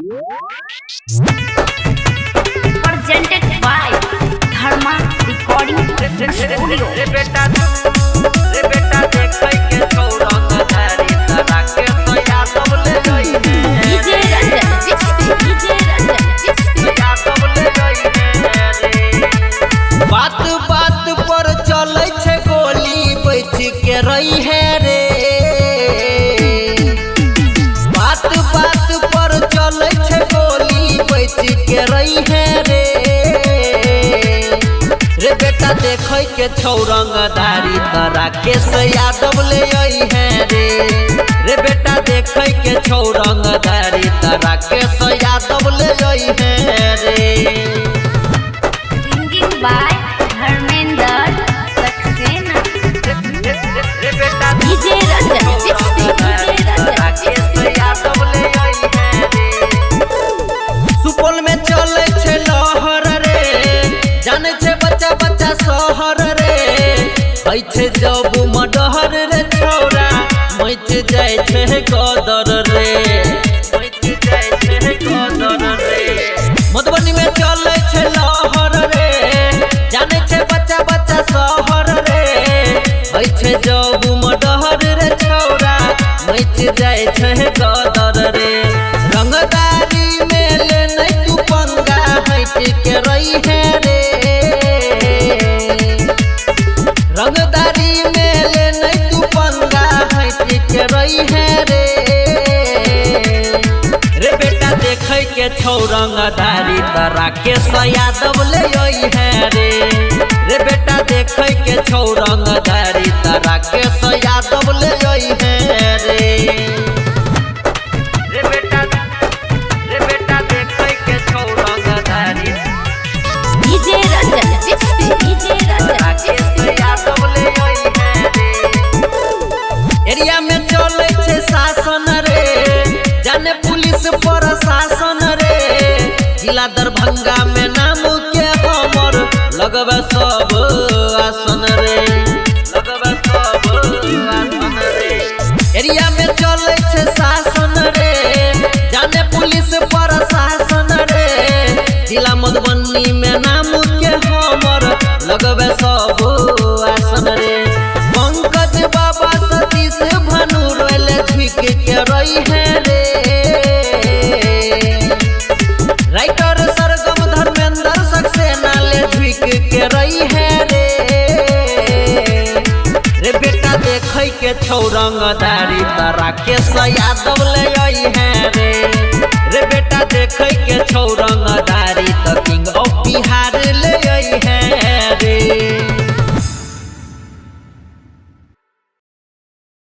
Presented by Dharma Recording Studio. रे बेटा देखै के छौरंग धारी तरा के सया सब ले गई DJ Ranjan, DJ Ranjan, सया सब ले गई रे। बात बात पर चलै छै गोली बैठ के रही है रे। बात बात पर चलै छै गोली बैठ के रही है रे। रे बेटा देखै के छौरंग धारी तरा के यादव ले आई है रे। रे बेटा देखै के छौरंग धारी तरा के यादव ले आई है रे। singing by Dharmender Saxena. रे बेटा DJ Ranjan, यादव ले आई है रे। सुपौल में चले छे लहर रे, जाने छे बच्चा बच्चा शहर रे। होइ छे जब मडहर रे छौरा, मैच जाय छे गदर रे। मैच जाय छे गदर रे। मधुबनी में चले छे लहर रे, जाने छे बच्चा बच्चा शहर रे। होइ छे जब मडहर रे छौरा, मैच जाय छे गदर रे। रंगदारी में ले नहीं तू पंगा हट के रही है रे। रंगदारी में ले नहीं तू पंगा हट के रही है रे। रे बेटा देखै के छौरंग धारी तरा के यादव ले आई है रे। रे बेटा देखै के छौरंग धारी तरा के यादव ले आई है रे। रे बेटा देखै के छौरंग धारी DJ Ranjan, DJ तरा के Ranjan. यादव ले आई है रे। एरिया में चले छे शासन रे, जाने पुलिस प्रशासन रे। जिला दरभंगा में नाम के हमर लगबे सब आसन रे। लगबे सब आसन रे। एरिया में चले छे शासन रे, जाने पुलिस प्रशासन रे। जिला मधुबनी में नाम के हमर लगबे सब आसन रे। पंकज बाबा सतीश भानु रोले झुक के रही है रे। राइटर सरगम धर्मेंद्र सक्सेना ले झुक के रही है रे। रे बेटा देखै के छौरंग धारी तरा के यादव ले आई है रे।